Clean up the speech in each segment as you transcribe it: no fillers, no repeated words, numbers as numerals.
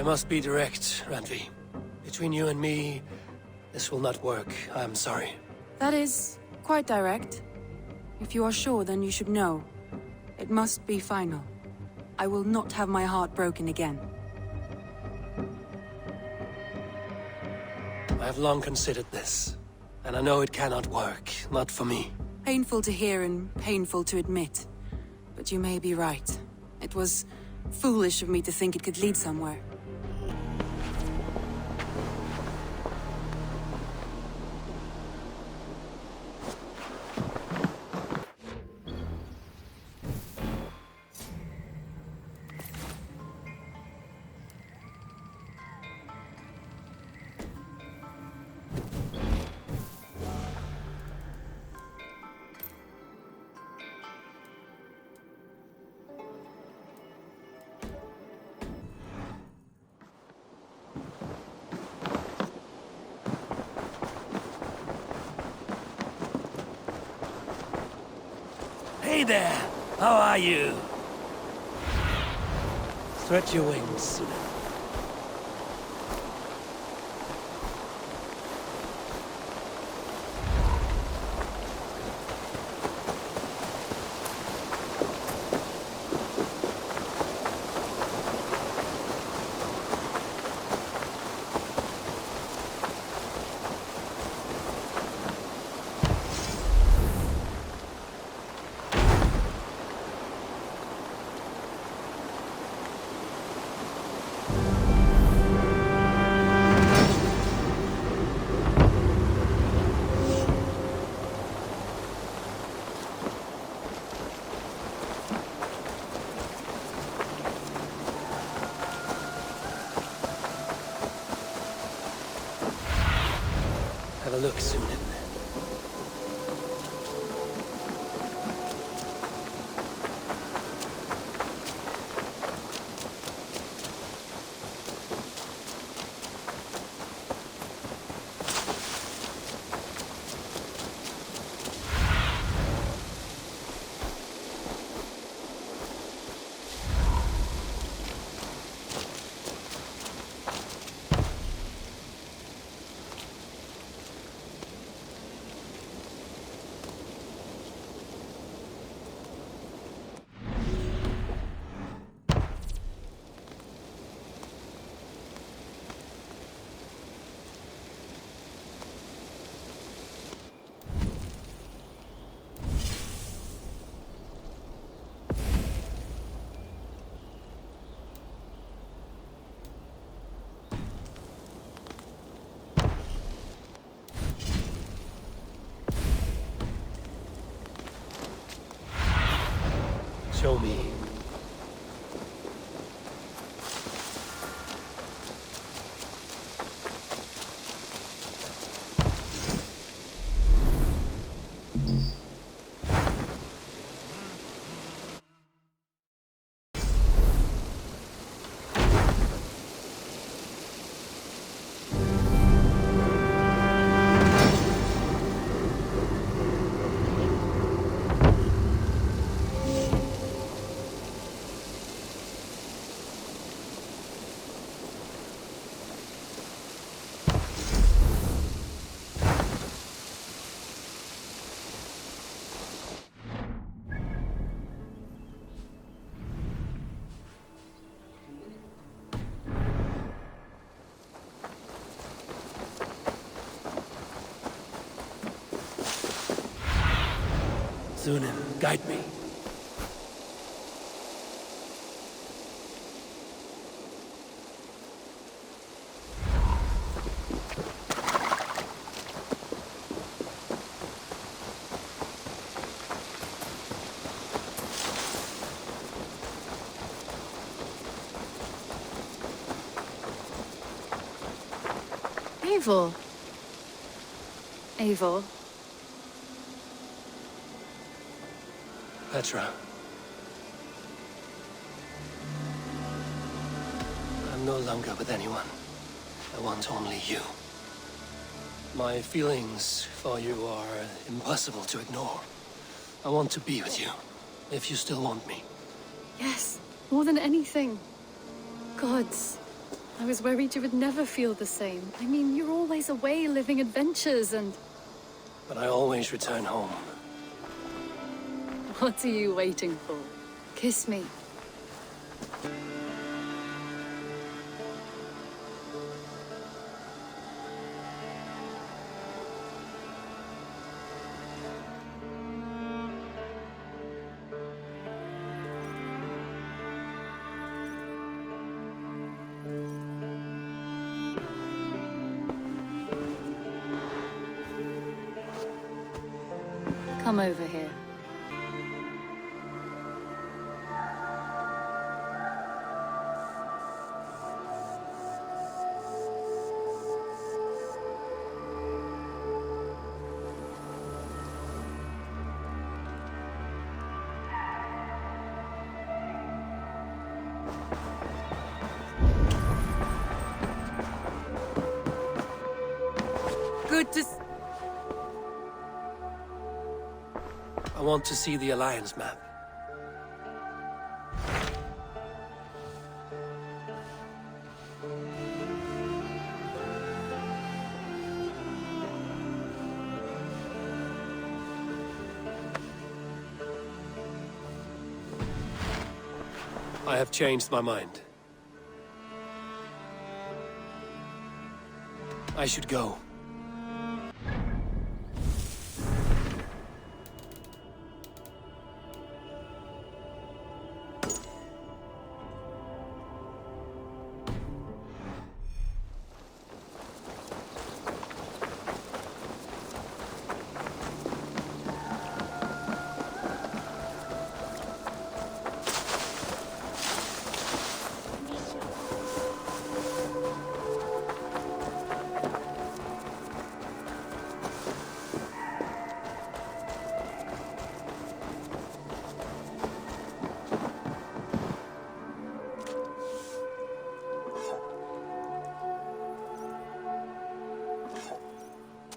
I must be direct, Randvi. Between you and me, this will not work. I'm sorry. That is quite direct. If you are sure, then you should know. It must be final. I will not have my heart broken again. I have long considered this, and I know it cannot work. Not for me. Painful to hear and painful to admit. But you may be right. It was foolish of me to think it could lead somewhere. Hey there! How are you? Stretch your wings, Sunan. Have a look, Sunan. Show me. Sunan, guide me. Eivor. Eivor. Petra. I'm no longer with anyone. I want only you. My feelings for you are impossible to ignore. I want to be with you, if you still want me. Yes, more than anything. Gods, I was worried you would never feel the same. I mean, you're always away living adventures and... But I always return home. What are you waiting for? Kiss me. Come over here. Good to... I want to see the Alliance map. I have changed my mind. I should go.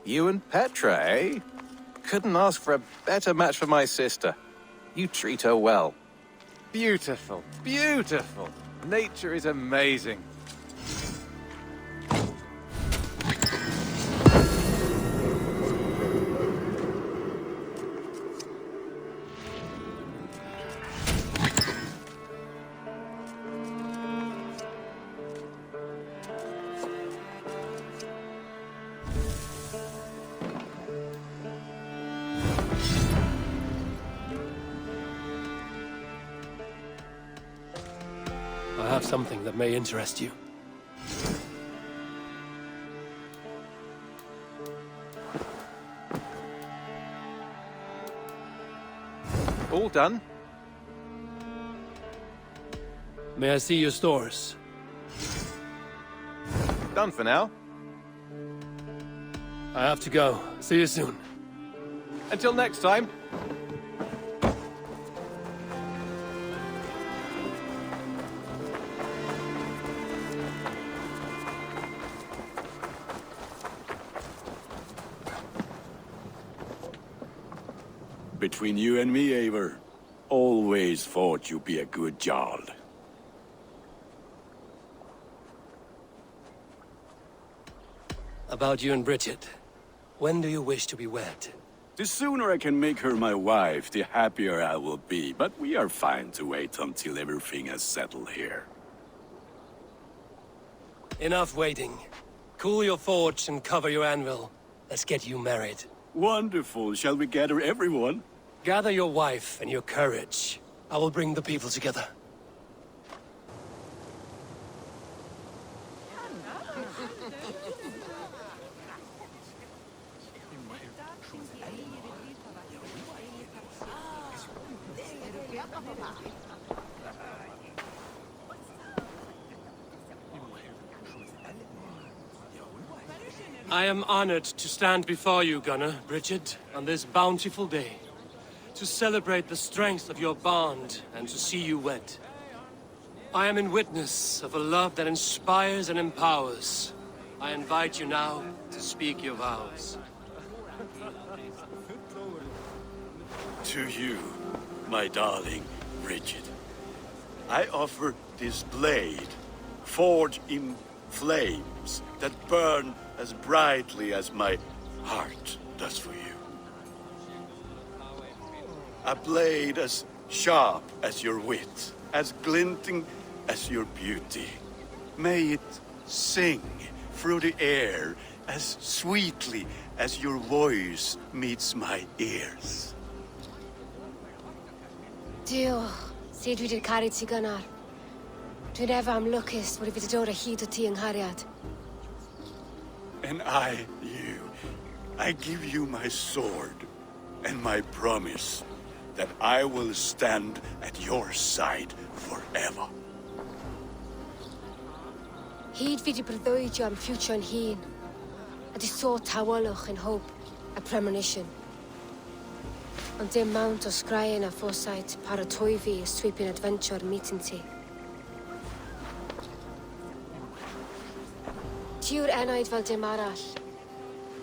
You and Petra, eh? Couldn't ask for a better match for my sister. You treat her well. Beautiful, beautiful. Nature is amazing. I have something that may interest you. All done? May I see your stores? Done for now. I have to go. See you soon. Until next time. Between you and me, Eivor, always thought you'd be a good Jarl. About you and Bridget. When do you wish to be wed? The sooner I can make her my wife, the happier I will be. But we are fine to wait until everything has settled here. Enough waiting. Cool your forge and cover your anvil. Let's get you married. Wonderful. Shall we gather everyone? Gather your wife and your courage. I will bring the people together. I am honored to stand before you, Gunnar, Bridget, on this bountiful day, to celebrate the strength of your bond and to see you wed. I am in witness of a love that inspires and empowers. I invite you now to speak your vows. To you, my darling Bridget, I offer this blade, forged in Flames that burn as brightly as my heart does for you. A blade as sharp as your wit, as glinting as your beauty. May it sing through the air as sweetly as your voice meets my ears. Dio, sed vi did carit si gunnar. Dwi'n ever am lwcus bod I fi dod o hyd o ti yng nghariad. And I give you my sword and my promise that I will stand at your side forever. Hyd fi di breuddwydio am future yn hun, a di so tawolwch yn hope a premonition. Ond dim mount o sgraen a foresight paratoi fi a sweeping adventure meeting ti. Tiw'r enaid fel dim arall,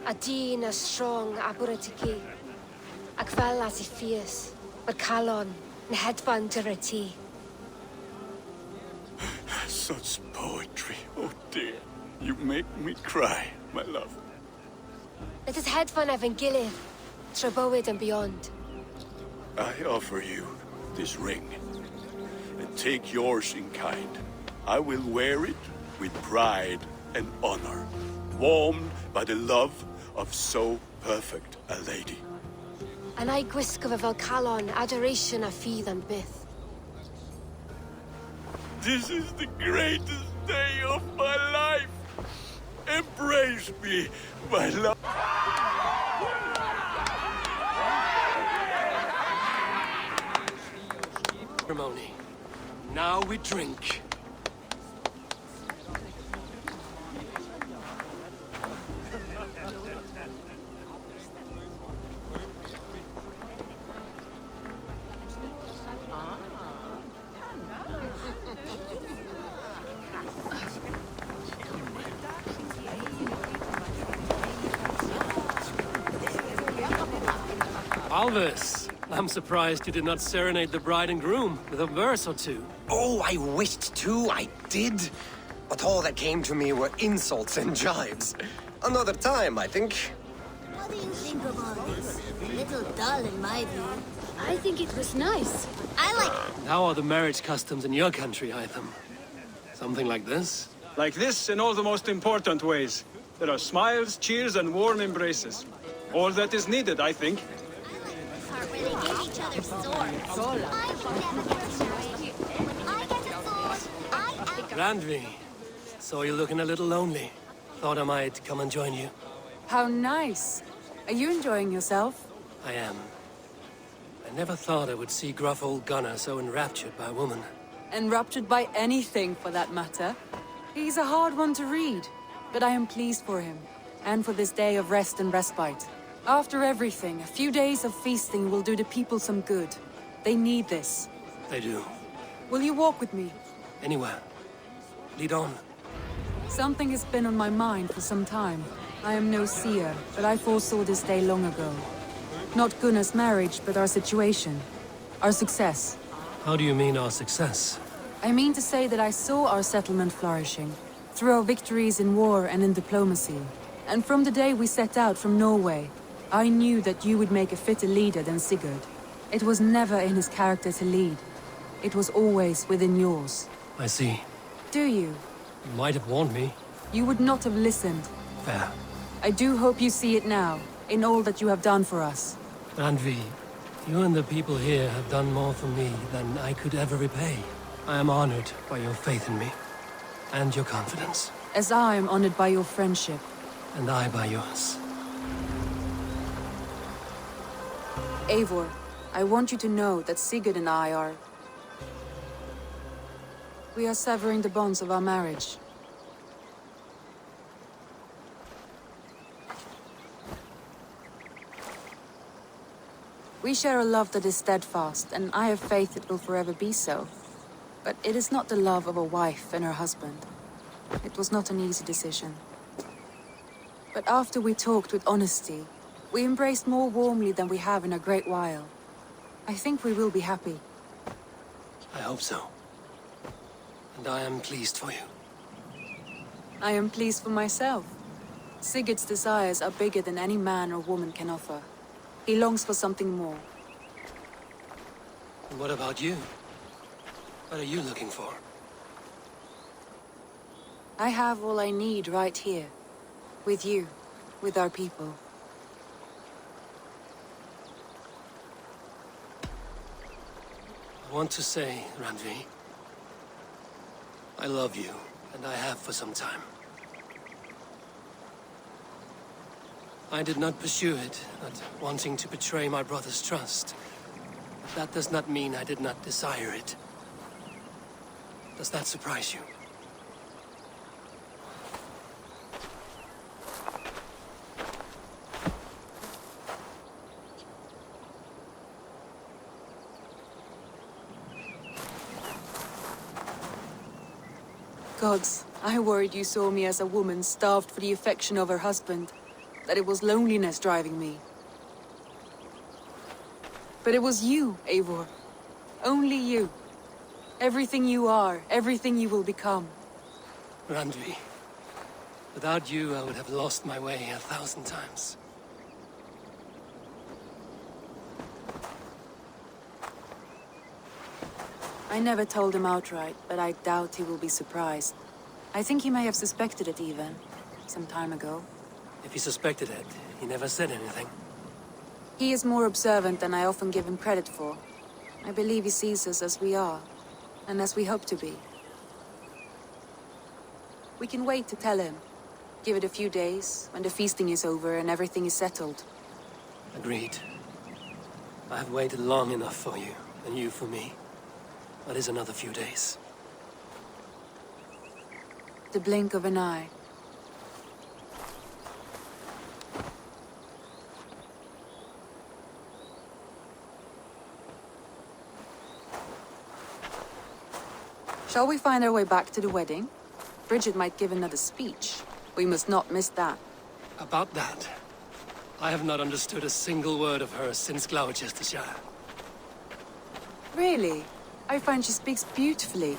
a dyn as strong a bwr at I gi, ac fel at I ffies, mae'r calon yn hedfan dyr y ti. Such poetry, oh dear. You make me cry, my love. Let us hedfan efo'n gilydd, tra bywyd and beyond. I offer you this ring, and take yours in kind. I will wear it with pride and honor, warmed by the love of so perfect a lady. And I gwisgo fe fel calon, adoration a ffydd am byth. This is the greatest day of my life. Embrace me, my love. Ceremony. Now we drink. Alvis, I'm surprised you did not serenade the bride and groom with a verse or two. Oh, I wished to, I did. But all that came to me were insults and jibes. Another time, I think. What do you think of all this? A little dull in my view. I think it was nice. I like it. And how are the marriage customs in your country, Itham? Something like this? Like this in all the most important ways. There are smiles, cheers, and warm embraces. All that is needed, I think. Part where they give each other swords. I should never get married. When I get a sword, I am... Randvi, saw you looking a little lonely. Thought I might come and join you. How nice. Are you enjoying yourself? I am. I never thought I would see gruff old Gunnar so enraptured by a woman. Enraptured by anything, for that matter. He's a hard one to read, but I am pleased for him, and for this day of rest and respite. After everything, a few days of feasting will do the people some good. They need this. They do. Will you walk with me? Anywhere. Lead on. Something has been on my mind for some time. I am no seer, but I foresaw this day long ago. Not Gunnar's marriage, but our situation. Our success. How do you mean our success? I mean to say that I saw our settlement flourishing, through our victories in war and in diplomacy. And from the day we set out from Norway, I knew that you would make a fitter leader than Sigurd. It was never in his character to lead. It was always within yours. I see. Do you? You might have warned me. You would not have listened. Fair. I do hope you see it now, in all that you have done for us. Randvi, you and the people here have done more for me than I could ever repay. I am honored by your faith in me, and your confidence. As I am honored by your friendship. And I by yours. Eivor, I want you to know that Sigurd and I are... We are severing the bonds of our marriage. We share a love that is steadfast, and I have faith it will forever be so. But it is not the love of a wife and her husband. It was not an easy decision. But after we talked with honesty, we embraced more warmly than we have in a great while. I think we will be happy. I hope so. And I am pleased for you. I am pleased for myself. Sigurd's desires are bigger than any man or woman can offer. He longs for something more. And what about you? What are you looking for? I have all I need right here. With you. With our people. I want to say, Randvi, I love you, and I have for some time. I did not pursue it, not wanting to betray my brother's trust. That does not mean I did not desire it. Does that surprise you? Gods, I worried you saw me as a woman starved for the affection of her husband. That it was loneliness driving me. But it was you, Eivor. Only you. Everything you are, everything you will become. Randvi, without you, I would have lost my way 1,000 times. I never told him outright, but I doubt he will be surprised. I think he may have suspected it even, some time ago. If he suspected it, he never said anything. He is more observant than I often give him credit for. I believe he sees us as we are, and as we hope to be. We can wait to tell him. Give it a few days, when the feasting is over and everything is settled. Agreed. I have waited long enough for you, and you for me. That is another few days. The blink of an eye. Shall we find our way back to the wedding? Bridget might give another speech. We must not miss that. About that, I have not understood a single word of hers since Gloucestershire. Really? I find she speaks beautifully.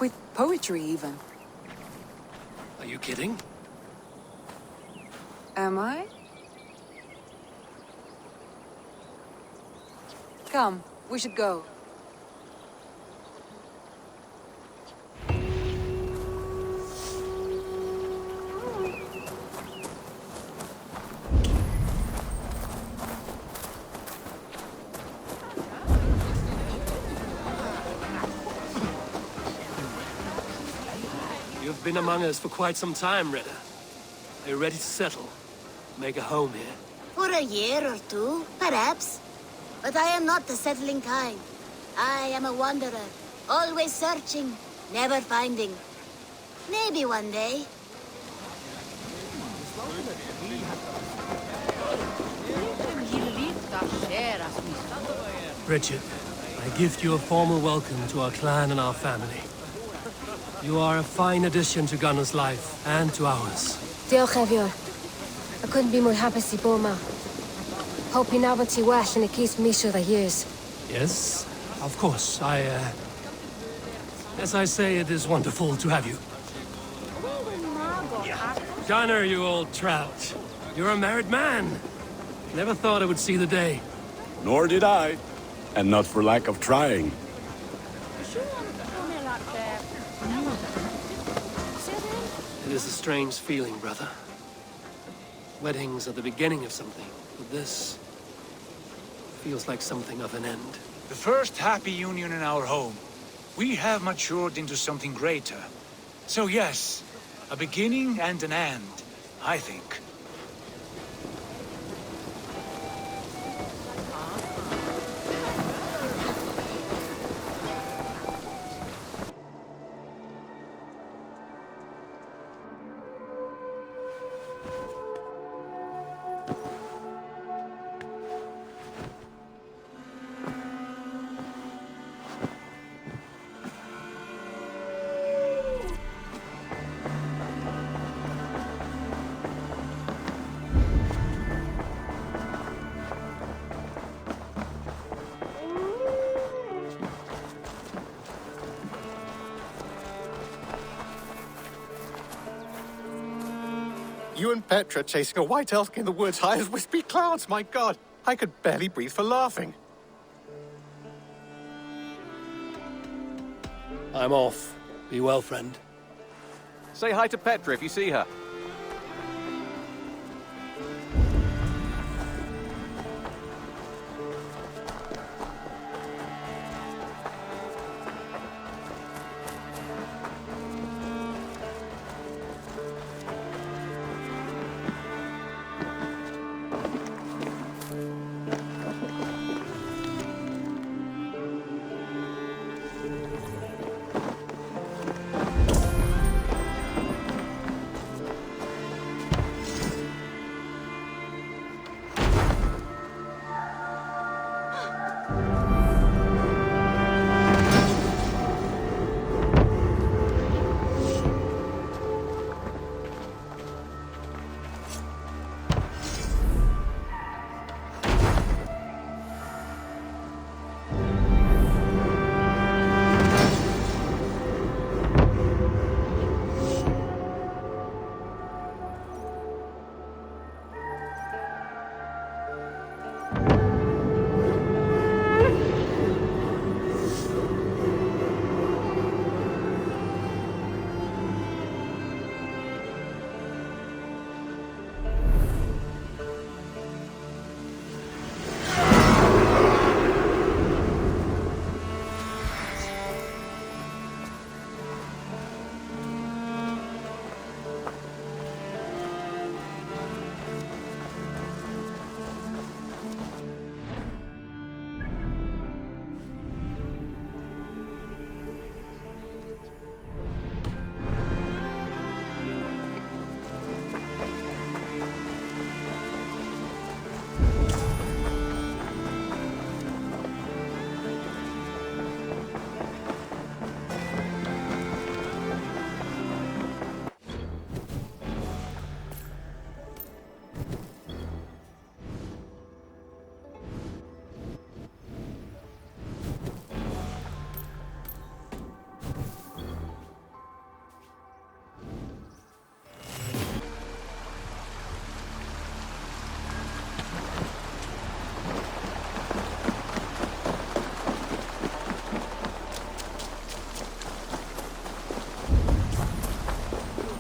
With poetry, even. Are you kidding? Am I? Come, we should go. You've been among us for quite some time, Rita. Are you ready to settle? Make a home here? For a year or two, perhaps. But I am not the settling kind. I am a wanderer, always searching, never finding. Maybe one day. Bridget, I gift you a formal welcome to our clan and our family. You are a fine addition to Gunnar's life and to ours. Diolch Evior. I couldn't be more happy to Boma. Hope you now see well and it keeps me through the years. Yes, of course. As I say, it is wonderful to have you. Gunnar, you old trout. You're a married man. Never thought I would see the day. Nor did I. And not for lack of trying. It is a strange feeling, brother. Weddings are the beginning of something, but this feels like something of an end. The first happy union in our home. We have matured into something greater. So yes, a beginning and an end, I think. You and Petra chasing a white elk in the woods high as wispy clouds, my god! I could barely breathe for laughing. I'm off. Be well, friend. Say hi to Petra if you see her.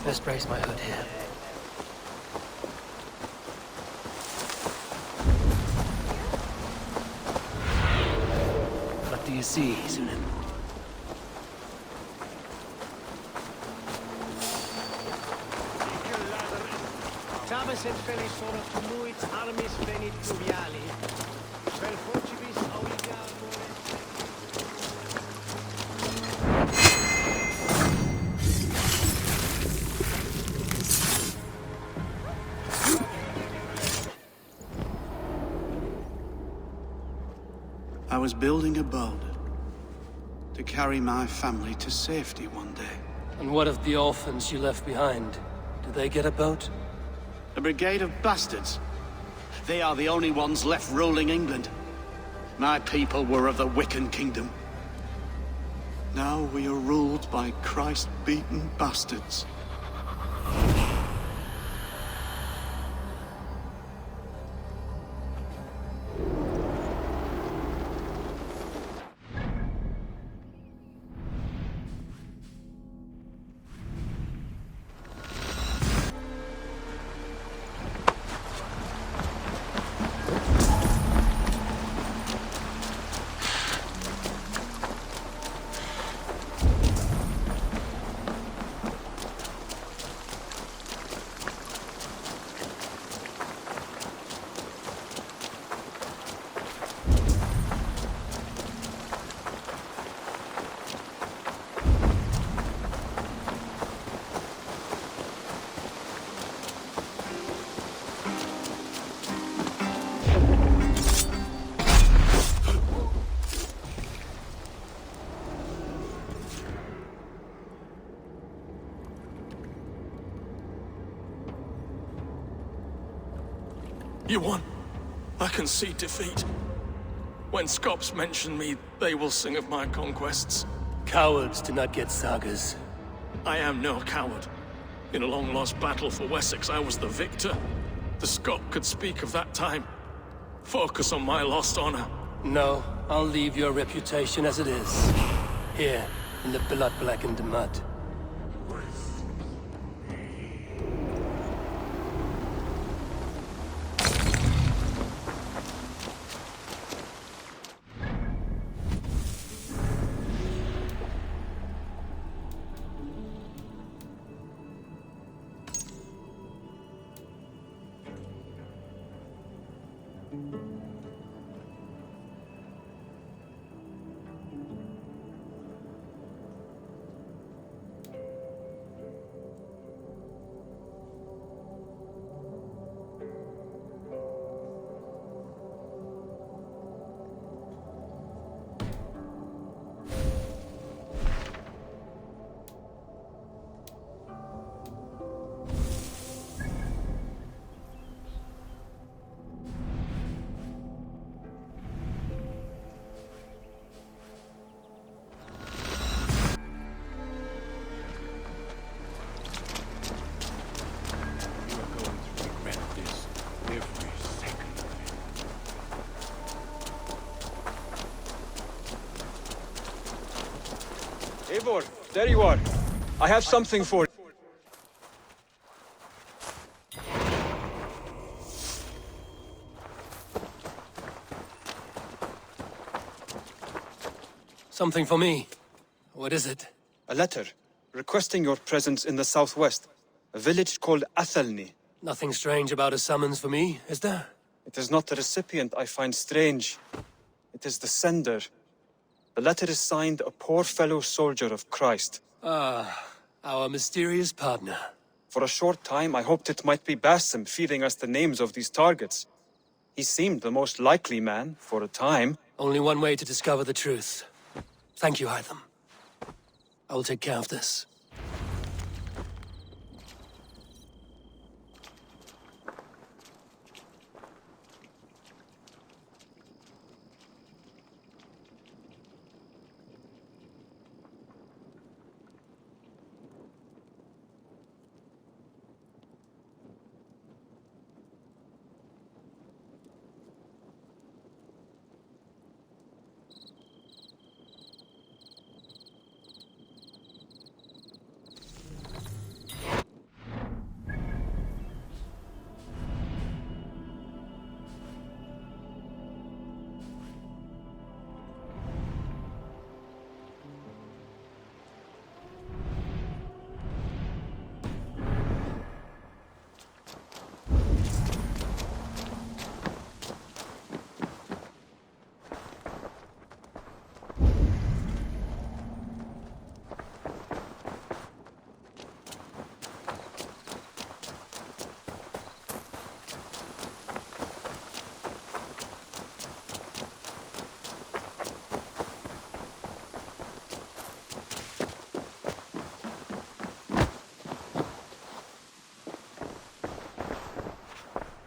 Best brace my hood here. What do you see, Sunan? I was building a boat to carry my family to safety one day. And what of the orphans you left behind? Did they get a boat? A brigade of bastards. They are the only ones left ruling England. My people were of the Wiccan kingdom. Now we are ruled by Christ-beaten bastards. You won. I can see defeat. When Scops mention me, they will sing of my conquests. Cowards do not get sagas. I am no coward. In a long-lost battle for Wessex, I was the victor. The Scot could speak of that time. Focus on my lost honor. No, I'll leave your reputation as it is. Here, in the blood-blackened mud. Eivor, there you are. I have something for you. Something for me. What is it? A letter requesting your presence in the southwest, a village called Athelney. Nothing strange about a summons for me, is there? It is not the recipient I find strange. It is the sender. The letter is signed a poor fellow soldier of Christ. Ah, our mysterious partner. For a short time, I hoped it might be Basim feeding us the names of these targets. He seemed the most likely man, for a time. Only one way to discover the truth. Thank you, Hytham. I will take care of this.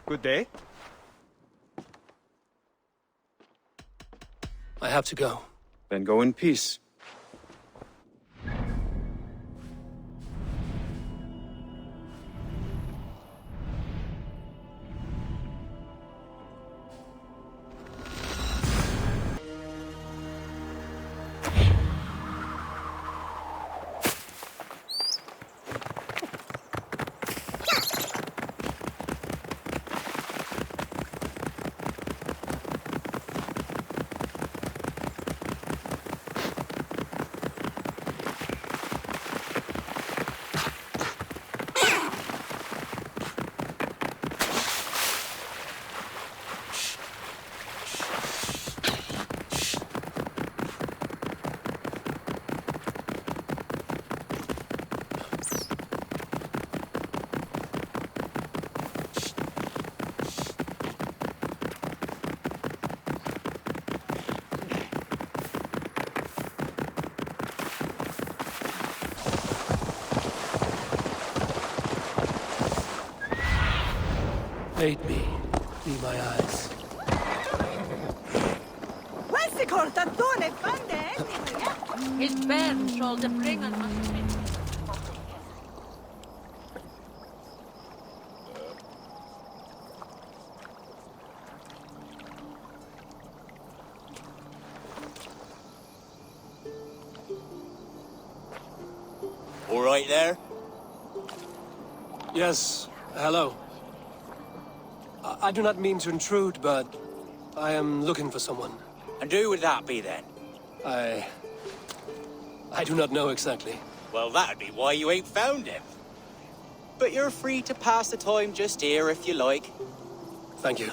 Good day. I have to go. Then go in peace. Aid me. Be my eyes. His band shall the bring on right there? Yes, hello. I do not mean to intrude, but I am looking for someone. And who would that be then? I do not know exactly. Well, that'd be why you ain't found him. But you're free to pass the time just here if you like. Thank you.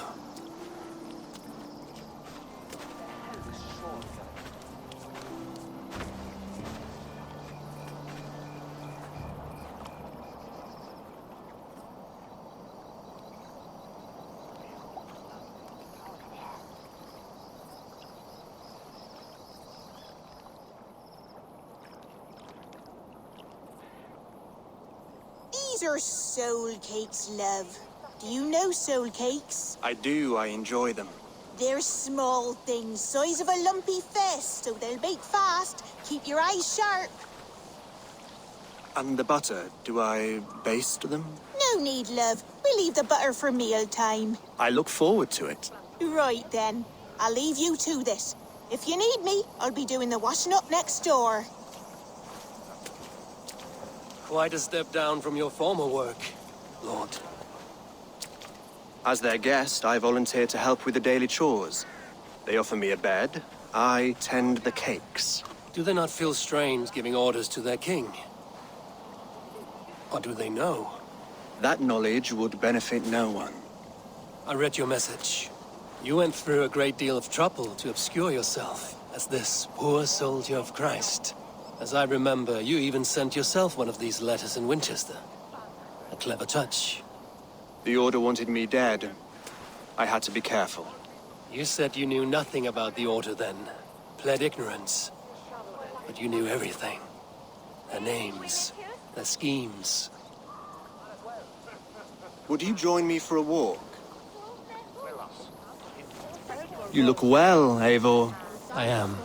These are soul cakes, love. Do you know soul cakes? I do. I enjoy them. They're small things, size of a lumpy fist, so they'll bake fast. Keep your eyes sharp. And the butter, do I baste them? No need, love. We'll leave the butter for mealtime. I look forward to it. Right then. I'll leave you to this. If you need me, I'll be doing the washing up next door. Quite a step down from your former work, Lord. As their guest, I volunteer to help with the daily chores. They offer me a bed. I tend the cakes. Do they not feel strange giving orders to their king? Or do they know? That knowledge would benefit no one. I read your message. You went through a great deal of trouble to obscure yourself as this poor soldier of Christ. As I remember, you even sent yourself one of these letters in Winchester. A clever touch. The Order wanted me dead. I had to be careful. You said you knew nothing about the Order then. Pled ignorance. But you knew everything. Their names, their schemes. Would you join me for a walk? You look well, Eivor. I am.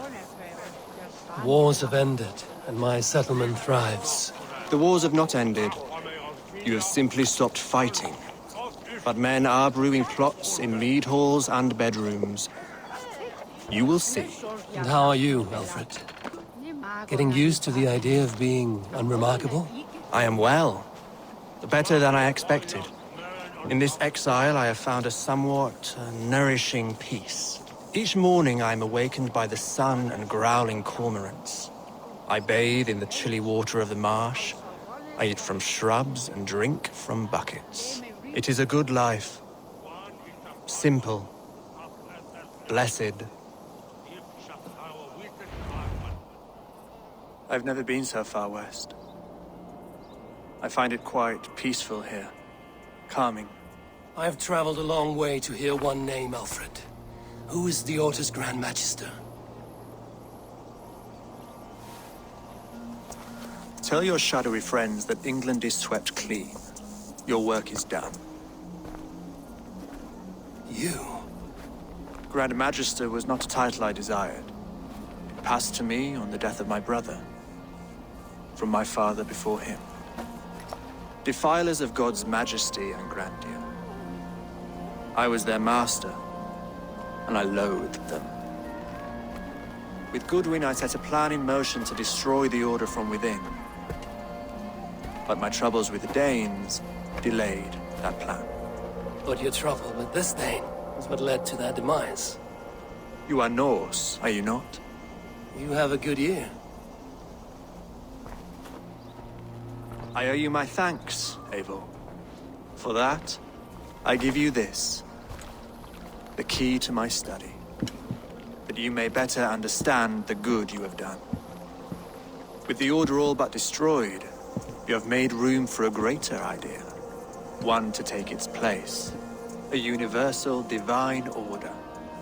Wars have ended, and my settlement thrives. The wars have not ended. You have simply stopped fighting. But men are brewing plots in mead halls and bedrooms. You will see. And how are you, Alfred? Getting used to the idea of being unremarkable? I am well. Better than I expected. In this exile, I have found a somewhat nourishing peace. Each morning, I am awakened by the sun and growling cormorants. I bathe in the chilly water of the marsh. I eat from shrubs and drink from buckets. It is a good life. Simple. Blessed. I've never been so far west. I find it quite peaceful here. Calming. I've traveled a long way to hear one name, Alfred. Who is the Order's Grand Magister? Tell your shadowy friends that England is swept clean. Your work is done. You? Grand Magister was not a title I desired. It passed to me on the death of my brother. From my father before him. Defilers of God's majesty and grandeur. I was their master, and I loathed them. With Goodwin, I set a plan in motion to destroy the Order from within. But my troubles with the Danes delayed that plan. But your trouble with this Dane is what led to their demise. You are Norse, are you not? You have a good ear. I owe you my thanks, Eivor. For that, I give you this. The key to my study. That you may better understand the good you have done. With the Order all but destroyed, you have made room for a greater idea. One to take its place. A universal divine order,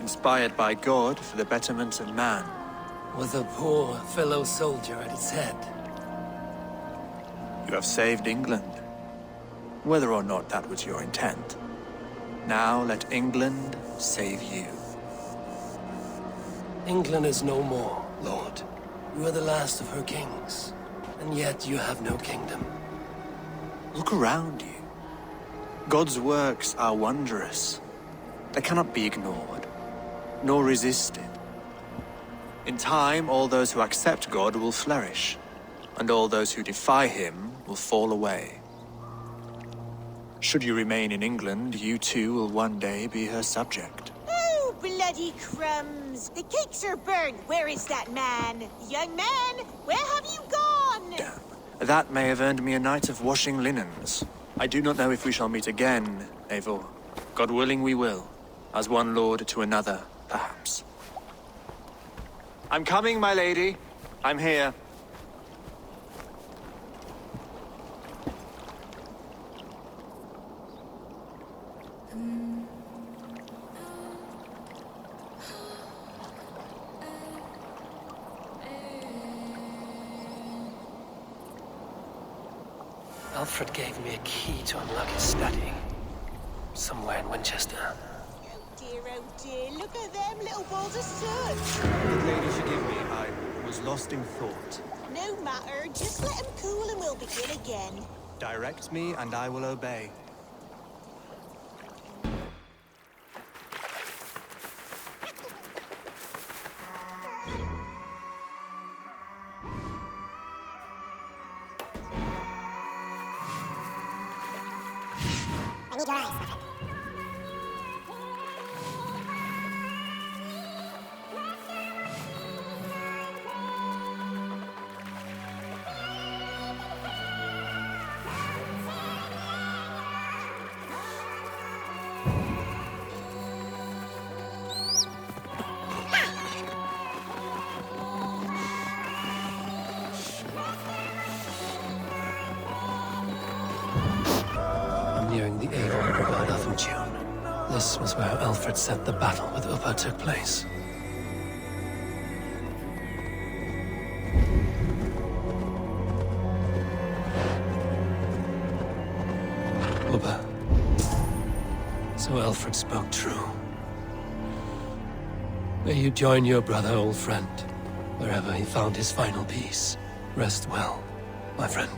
inspired by God for the betterment of man. With a poor fellow soldier at its head. You have saved England, whether or not that was your intent. Now let England save you. England is no more, Lord. You are the last of her kings, and yet you have no kingdom. Look around you. God's works are wondrous. They cannot be ignored, nor resisted. In time, all those who accept God will flourish, and all those who defy him will fall away. Should you remain in England, you too will one day be her subject. Oh, bloody crumbs! The cakes are burned. Where is that man? Young man, where have you gone? Damn. That may have earned me a night of washing linens. I do not know if we shall meet again, Eivor. God willing we will. As one lord to another, perhaps. I'm coming, my lady. I'm here. Alfred gave me a key to unlock his study. Somewhere in Winchester. Oh dear, look at them little balls of soot. Good lady, forgive me. I was lost in thought. No matter, just let them cool and we'll begin again. Direct me and I will obey. I need your eyes, Alfred. Nearing the Avon River northern June. This was where Alfred said the battle with Uppa took place. Uppa. So Alfred spoke true. May you join your brother, old friend, wherever he found his final peace. Rest well, my friend.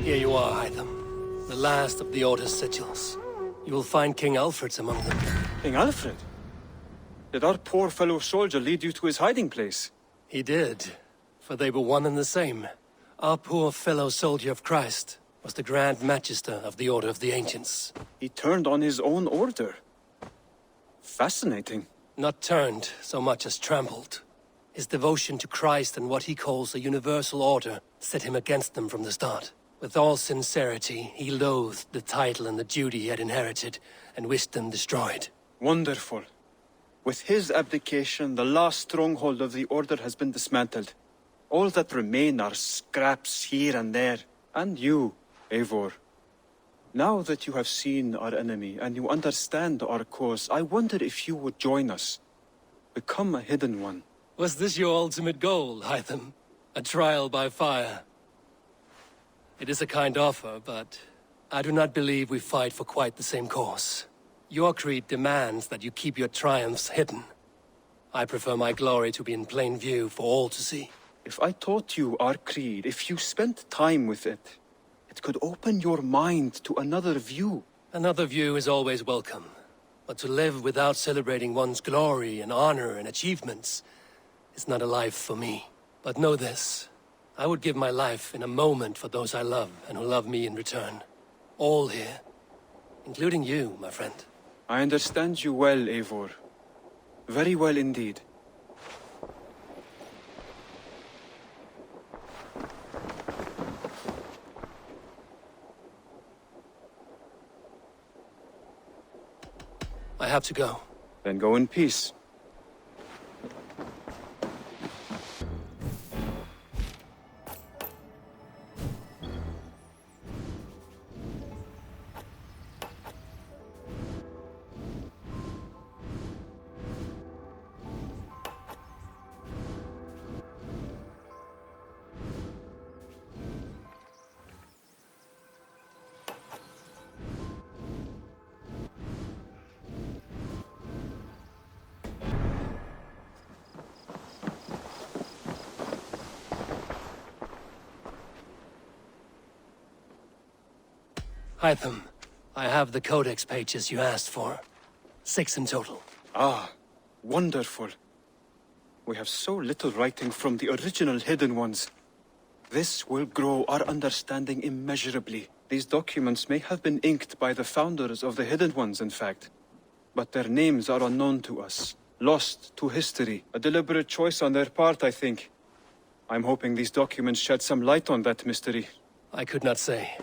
Here you are, Hytham. The last of the Order's sigils. You will find King Alfred's among them. King Alfred? Did our poor fellow soldier lead you to his hiding place? He did, for they were one and the same. Our poor fellow soldier of Christ was the Grand Magister of the Order of the Ancients. He turned on his own order. Fascinating. Not turned so much as trampled. His devotion to Christ and what he calls a universal order set him against them from the start. With all sincerity, he loathed the title and the duty he had inherited, and wished them destroyed. Wonderful. With his abdication, the last stronghold of the Order has been dismantled. All that remain are scraps here and there. And you, Eivor. Now that you have seen our enemy and you understand our cause, I wonder if you would join us. Become a Hidden One. Was this your ultimate goal, Hytham? A trial by fire? It is a kind offer, but I do not believe we fight for quite the same cause. Your creed demands that you keep your triumphs hidden. I prefer my glory to be in plain view for all to see. If I taught you our creed, if you spent time with it, it could open your mind to another view. Another view is always welcome. But to live without celebrating one's glory and honor and achievements is not a life for me. But know this. I would give my life in a moment for those I love and who love me in return. All here. Including you, my friend. I understand you well, Eivor. Very well indeed. I have to go. Then go in peace. Hytham, I have the codex pages you asked for. 6 in total. Ah, wonderful. We have so little writing from the original Hidden Ones. This will grow our understanding immeasurably. These documents may have been inked by the founders of the Hidden Ones, in fact. But their names are unknown to us. Lost to history. A deliberate choice on their part, I think. I'm hoping these documents shed some light on that mystery. I could not say.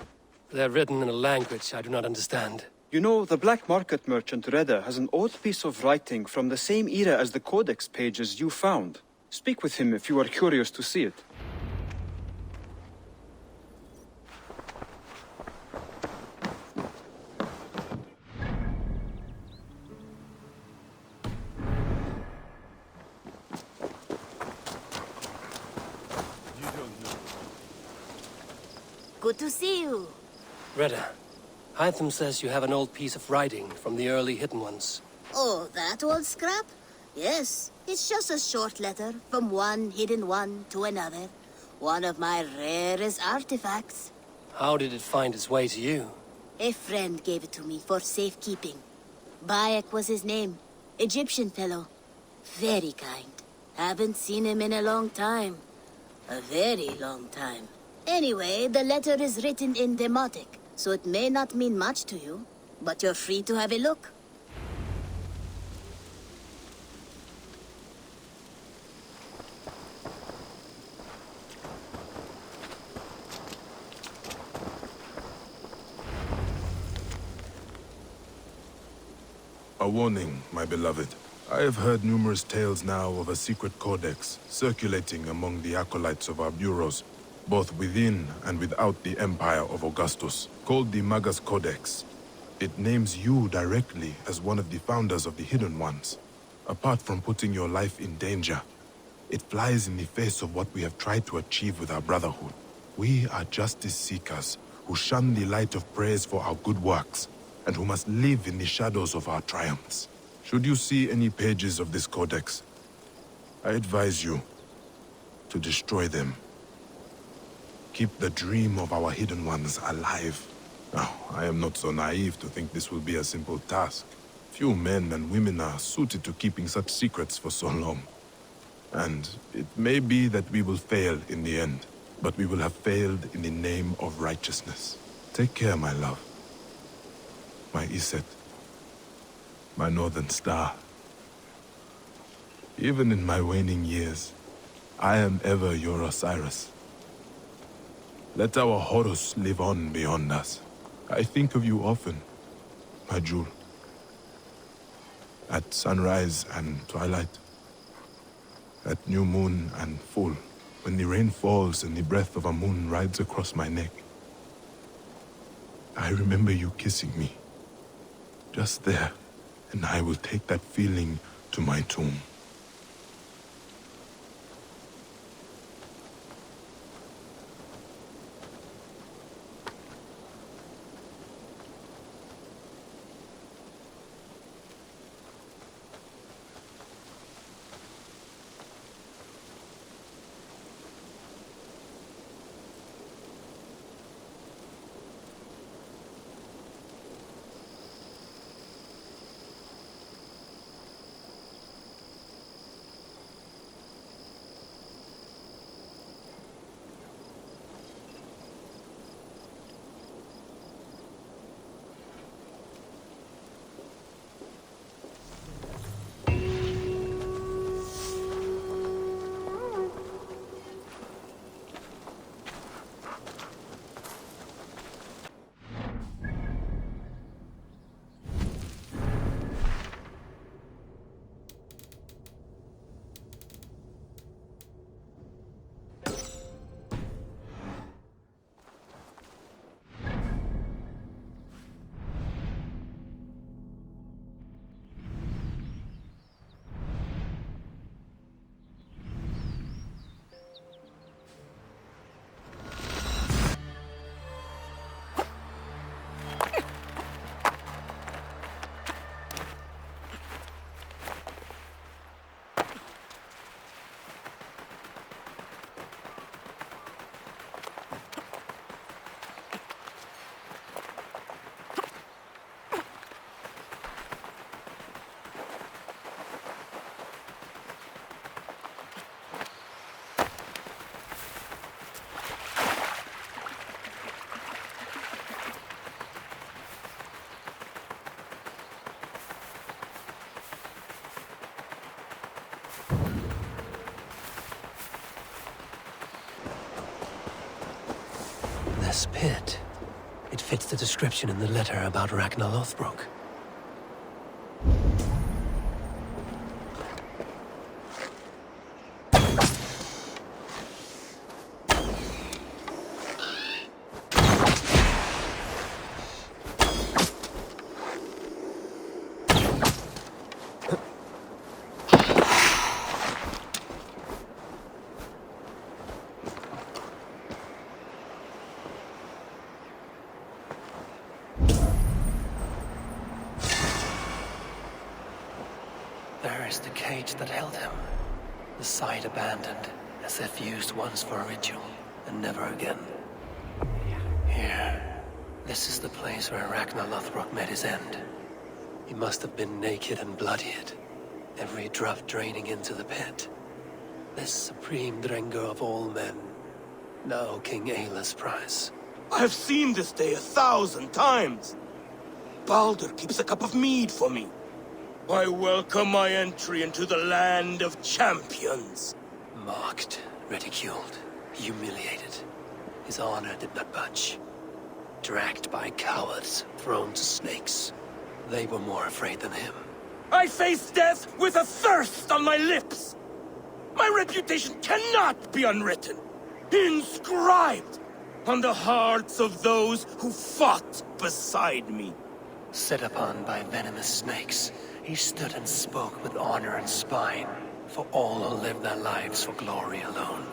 They're written in a language I do not understand. You know, the black market merchant Reda has an old piece of writing from the same era as the codex pages you found. Speak with him if you are curious to see it. Good to see you. Reda, Hytham says you have an old piece of writing from the early Hidden Ones. Oh, that old scrap? Yes, it's just a short letter from one Hidden One to another. One of my rarest artifacts. How did it find its way to you? A friend gave it to me for safekeeping. Bayek was his name. Egyptian fellow. Very kind. Haven't seen him in a long time. A very long time. Anyway, the letter is written in Demotic, so it may not mean much to you, but you're free to have a look. A warning, my beloved. I have heard numerous tales now of a secret codex circulating among the acolytes of our bureaus, both within and without the Empire of Augustus, called the Magus Codex. It names you directly as one of the founders of the Hidden Ones. Apart from putting your life in danger, it flies in the face of what we have tried to achieve with our brotherhood. We are justice seekers who shun the light of praise for our good works, and who must live in the shadows of our triumphs. Should you see any pages of this codex, I advise you to destroy them. Keep the dream of our Hidden Ones alive. Now, I am not so naive to think this will be a simple task. Few men and women are suited to keeping such secrets for so long. And it may be that we will fail in the end, but we will have failed in the name of righteousness. Take care, my love. My Iset. my northern star. Even in my waning years, I am ever your Osiris. Let our Horus live on beyond us. I think of you often, my jewel. At sunrise and twilight. At new moon and full. When the rain falls and the breath of a moon rides across my neck. I remember you kissing me. Just there. And I will take that feeling to my tomb. This pit. It fits the description in the letter about Ragnar Lothbrok. There is the cage that held him. The site abandoned, as if used once for a ritual, and never again. Here. This is the place where Ragnar Lothbrok met his end. He must have been naked and bloodied, every drop draining into the pit. This supreme Drengur of all men, now King Ayla's prize. I have seen this day 1,000 times. Baldur keeps a cup of mead for me. I welcome my entry into the land of champions. Mocked, ridiculed, humiliated. His honor did not budge. Dragged by cowards, thrown to snakes. They were more afraid than him. I face death with a thirst on my lips. My reputation cannot be unwritten. Inscribed on the hearts of those who fought beside me. Set upon by venomous snakes, he stood and spoke with honor and spine, for all who live their lives for glory alone.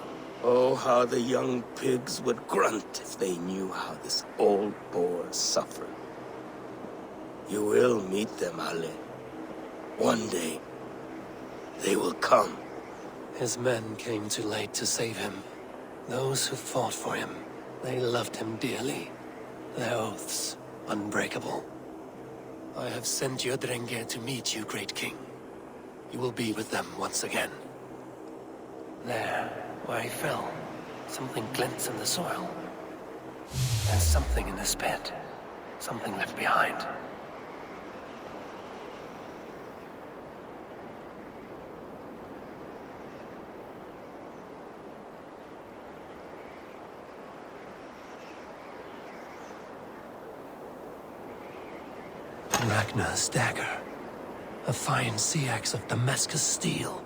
Oh, how the young pigs would grunt if they knew how this old boar suffered. You will meet them, Ale. One day, they will come. His men came too late to save him. Those who fought for him, they loved him dearly. Their oaths, unbreakable. I have sent your Drengir to meet you, great king. You will be with them once again. There, where he fell, something glints in the soil. There's something in this pit. Something left behind. Ragnar's dagger. A fine sea axe of Damascus steel.